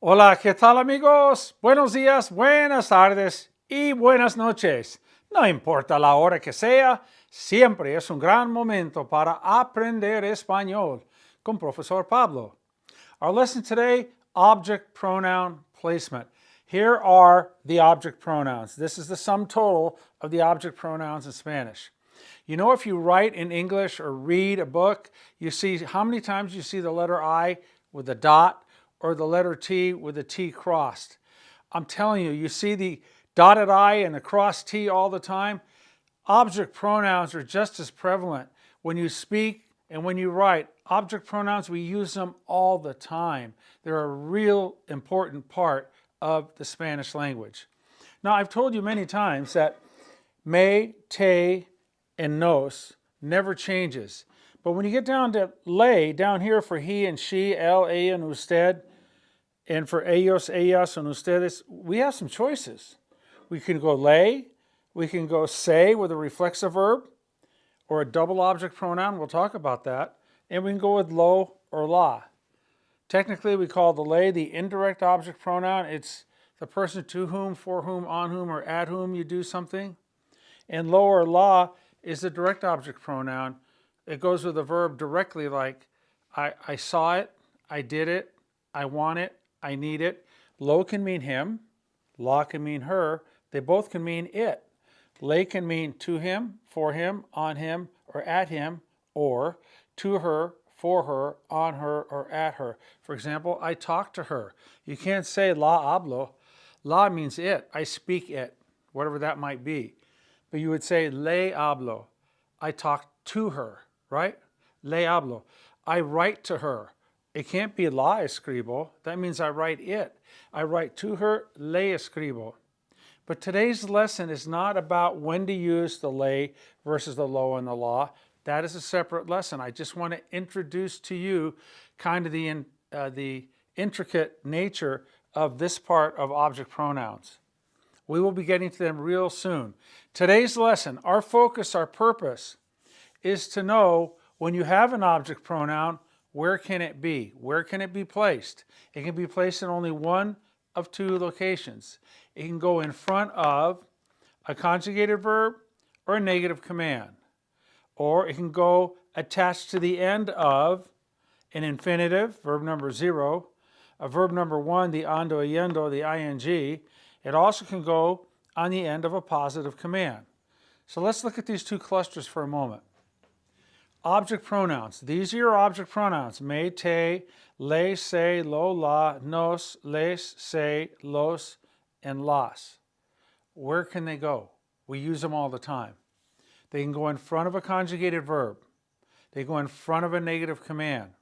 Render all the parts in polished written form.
Hola, ¿qué tal amigos? Buenos días, buenas tardes y buenas noches. No importa la hora que sea, siempre es un gran momento para aprender español con Profesor Pablo. Our lesson today, object pronoun placement. Here are the object pronouns. This is the sum total of the object pronouns in Spanish. You know, if you write in English or read a book, you see how many times you see the letter I with a dot or the letter T with a T crossed. I'm telling you, you see the dotted I and the crossed T all the time. Object pronouns are just as prevalent when you speak and when you write. Object pronouns, we use them all the time. They're a real important part of the Spanish language. Now, I've told you many times that me, te, and nos never changes. But when you get down to ley, down here for he and she, él, ella, and usted, and for ellos, ellas, and ustedes, we have some choices. We can go ley, we can go say with a reflexive verb, or a double object pronoun, we'll talk about that, and we can go with lo or la. Technically, we call the ley the indirect object pronoun. It's the person to whom, for whom, on whom, or at whom you do something. And lo or la is the direct object pronoun. It goes with the verb directly, like I saw it, I did it, I want it, I need it. Lo can mean him, la can mean her. They both can mean it. Ley can mean to him, for him, on him, or at him, or to her, for her, on her, or at her. For example, I talk to her. You can't say la hablo. La means it. I speak it, whatever that might be. But you would say le hablo. I talk to her, right? Le hablo. I write to her. It can't be la escribo. That means I write it. I write to her, le escribo. But today's lesson is not about when to use the ley versus the lo and the la. That is a separate lesson. I just want to introduce to you kind of the intricate nature of this part of object pronouns. We will be getting to them real soon. Today's lesson, our focus, our purpose, is to know when you have an object pronoun, where can it be? Where can it be placed? It can be placed in only one of two locations. It can go in front of a conjugated verb or a negative command. Or it can go attached to the end of an infinitive, verb number 0, a verb number 1, the ando, yendo, the ing. It also can go on the end of a positive command. So let's look at these two clusters for a moment. Object pronouns. These are your object pronouns. Me, te, le, se, lo, la, nos, les, se, los, and las. Where can they go? We use them all the time. They can go in front of a conjugated verb. They go in front of a negative command.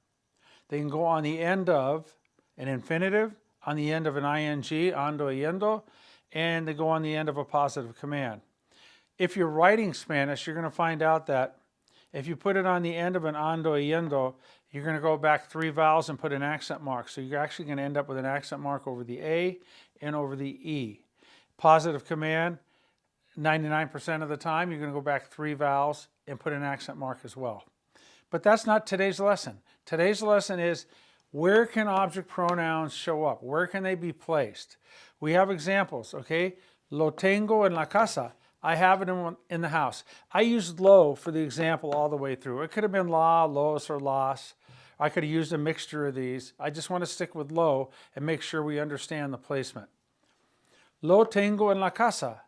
They can go on the end of an infinitive, on the end of an ing, ando, yendo, and they go on the end of a positive command. If you're writing Spanish, you're going to find out that if you put it on the end of an ando, yendo, you're going to go back 3 vowels and put an accent mark. So you're actually going to end up with an accent mark over the A and over the E. Positive command, 99% of the time, you're going to go back 3 vowels and put an accent mark as well. But that's not today's lesson. Today's lesson is where can object pronouns show up? Where can they be placed? We have examples, okay? Lo tengo en la casa. I have it in the house. I used lo for the example all the way through. It could have been la, los, or las. I could have used a mixture of these. I just want to stick with lo and make sure we understand the placement. Lo tengo en la casa.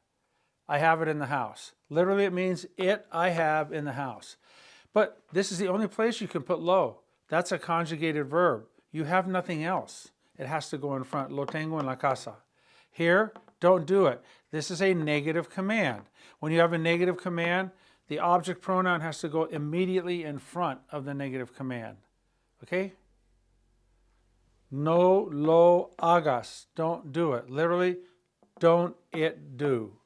I have it in the house. Literally, it means it I have in the house. But this is the only place you can put lo. That's a conjugated verb. You have nothing else. It has to go in front. Lo tengo en la casa. Here, don't do it. This is a negative command. When you have a negative command, the object pronoun has to go immediately in front of the negative command. Okay? No lo hagas. Don't do it. Literally, don't it do.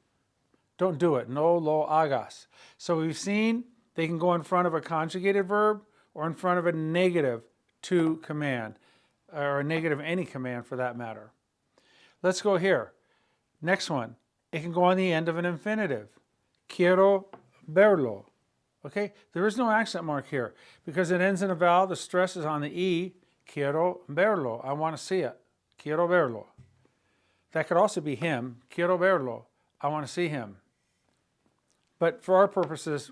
Don't do it. No lo hagas. So we've seen they can go in front of a conjugated verb or in front of a negative to command, or a negative any command for that matter. Let's go here. Next one. It can go on the end of an infinitive. Quiero verlo. Okay? There is no accent mark here because it ends in a vowel. The stress is on the E. Quiero verlo. I want to see it. quiero verlo. That could also be him, quiero verlo, I want to see him. But for our purposes,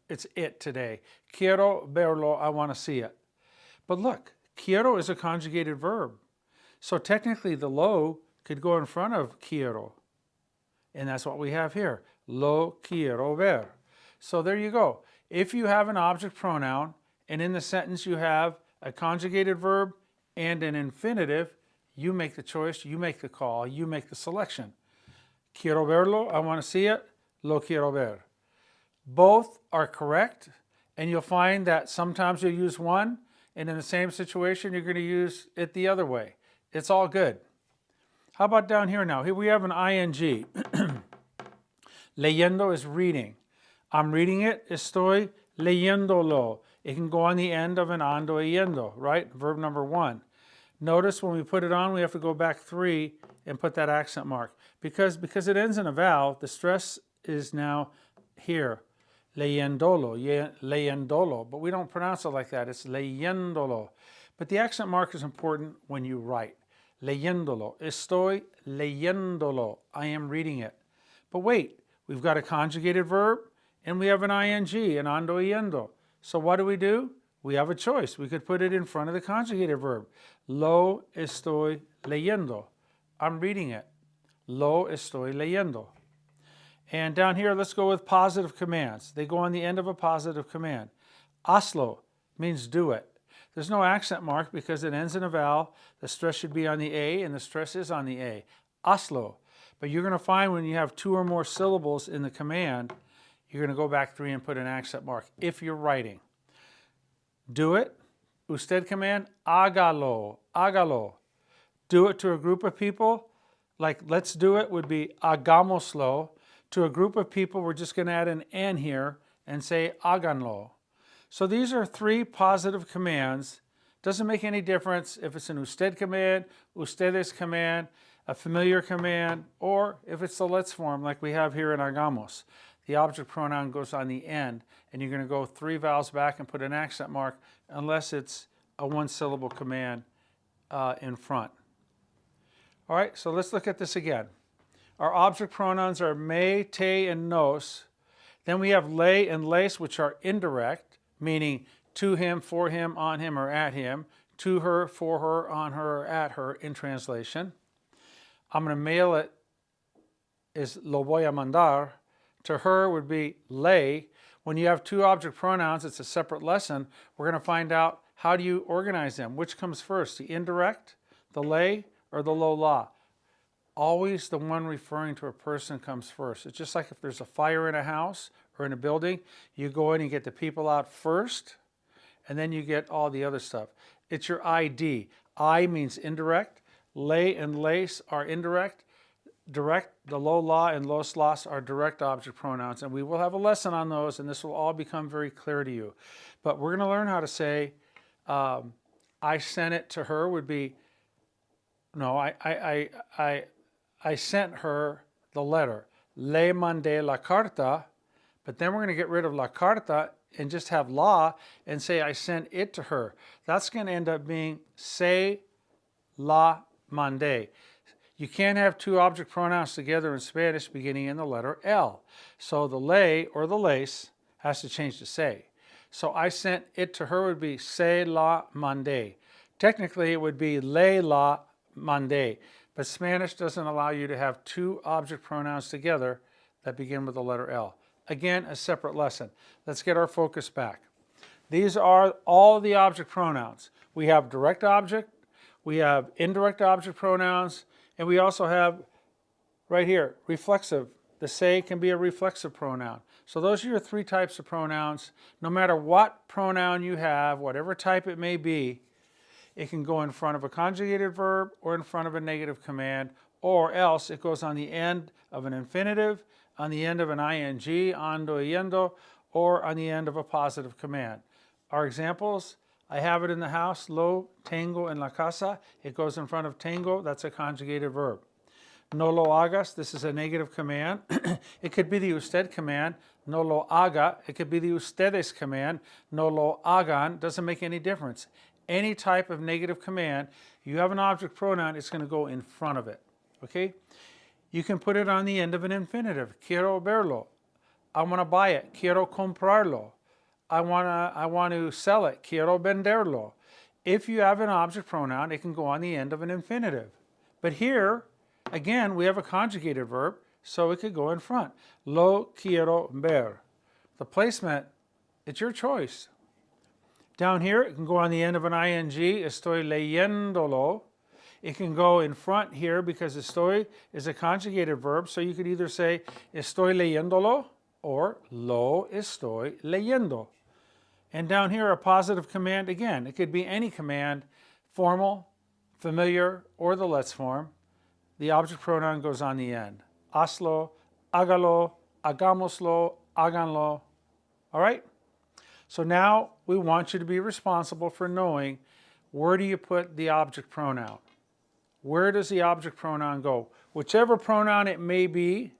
it's it today. Quiero verlo, I want to see it. But look, quiero is a conjugated verb. So technically the lo could go in front of quiero. And that's what we have here. Lo quiero ver. So there you go. If you have an object pronoun and in the sentence you have a conjugated verb and an infinitive, you make the choice, you make the call, you make the selection. Quiero verlo, I want to see it. Lo quiero ver. Both are correct, and you'll find that sometimes you'll use one, and in the same situation, you're going to use it the other way. It's all good. How about down here now? Here we have an ing. Leyendo is reading. I'm reading it. Estoy leyéndolo. It can go on the end of an ando yendo, right? Verb number 1. Notice when we put it on, we have to go back 3 and put that accent mark. Because it ends in a vowel, the stress is now here. Leyendolo, leyendolo. But we don't pronounce it like that. It's leyendolo. But the accent mark is important when you write. Leyéndolo. Estoy leyéndolo. I am reading it. But wait, we've got a conjugated verb and we have an ing, an ando yendo. So what do? We have a choice. We could put it in front of the conjugated verb. Lo estoy leyendo. I'm reading it. Lo estoy leyendo. And down here, let's go with positive commands. They go on the end of a positive command. Hazlo means do it. There's no accent mark because it ends in a vowel. The stress should be on the A, and the stress is on the A. Hazlo. But you're going to find when you have 2 or more syllables in the command, you're going to go back 3 and put an accent mark if you're writing. Do it. Usted command, hágalo, hágalo. Do it to a group of people, like let's do it would be hagámoslo. To a group of people, we're just going to add an N here and say háganlo. So these are 3 positive commands. Doesn't make any difference if it's an usted command, ustedes command, a familiar command, or if it's the let's form like we have here in hagamos. The object pronoun goes on the end, and you're going to go 3 vowels back and put an accent mark unless it's a 1-syllable command in front. All right, so let's look at this again. Our object pronouns are me, te, and nos. Then we have le and les, which are indirect, meaning to him, for him, on him, or at him, to her, for her, on her, or at her in translation. I'm going to mail it is lo voy a mandar. To her would be le. When you have 2 object pronouns, it's a separate lesson. We're going to find out how do you organize them. Which comes first, the indirect, the le, or the lo la? Always the one referring to a person comes first. It's just like if there's a fire in a house or in a building, you go in and get the people out first, and then you get all the other stuff. It's your ID. I means indirect. Le and les are indirect. Direct, the lo la and los las are direct object pronouns, and we will have a lesson on those, and this will all become very clear to you. But we're going to learn how to say, I sent it to her would be, no, I sent her the letter. Le mandé la carta, but then we're going to get rid of la carta and just have la and say I sent it to her. That's going to end up being se la mandé. You can't have 2 object pronouns together in Spanish beginning in the letter L. So the le or the les has to change to se. So I sent it to her would be se la mandé. Technically it would be le la mandé. But Spanish doesn't allow you to have 2 object pronouns together that begin with the letter L. Again, a separate lesson. Let's get our focus back. These are all the object pronouns. We have direct object, we have indirect object pronouns, and we also have, right here, reflexive. The se can be a reflexive pronoun. So those are your 3 types of pronouns. No matter what pronoun you have, whatever type it may be, it can go in front of a conjugated verb or in front of a negative command, or else it goes on the end of an infinitive, on the end of an ing, ando yendo, or on the end of a positive command. Our examples, I have it in the house, lo tengo en la casa. It goes in front of tengo, that's a conjugated verb. No lo hagas, this is a negative command. It could be the usted command, no lo haga. It could be the ustedes command, no lo hagan. Doesn't make any difference. any type of negative command, you have an object pronoun, it's going to go in front of it. Okay? You can put it on the end of an infinitive. Quiero verlo. I want to buy it. Quiero comprarlo. I want to sell it. Quiero venderlo. If you have an object pronoun, it can go on the end of an infinitive. But here, again, we have a conjugated verb, so it could go in front. Lo quiero ver. The placement, it's your choice. Down here, it can go on the end of an ing. Estoy leyéndolo. It can go in front here because estoy is a conjugated verb, so you could either say estoy leyéndolo or lo estoy leyendo. And down here, a positive command, again, it could be any command, formal, familiar, or the let's form. The object pronoun goes on the end. Hazlo, hágalo, hagámoslo, háganlo. All right? So now we want you to be responsible for knowing where do you put the object pronoun. Where does the object pronoun go? Whichever pronoun it may be,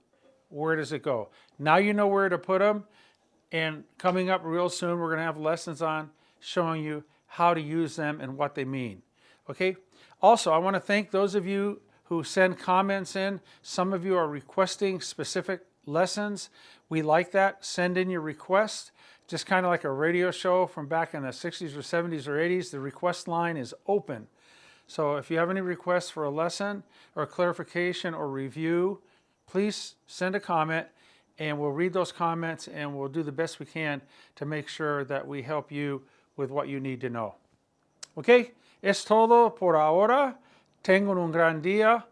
where does it go? Now you know where to put them, and coming up real soon, we're going to have lessons on showing you how to use them and what they mean. Okay? Also, I want to thank those of you who send comments in. Some of you are requesting specific lessons. We like that. Send in your request. Just kind of like a radio show from back in the 60s or 70s or 80s, the request line is open. So if you have any requests for a lesson or clarification or review, please send a comment and we'll read those comments and we'll do the best we can to make sure that we help you with what you need to know. Okay, es todo por ahora. Tengan un gran día.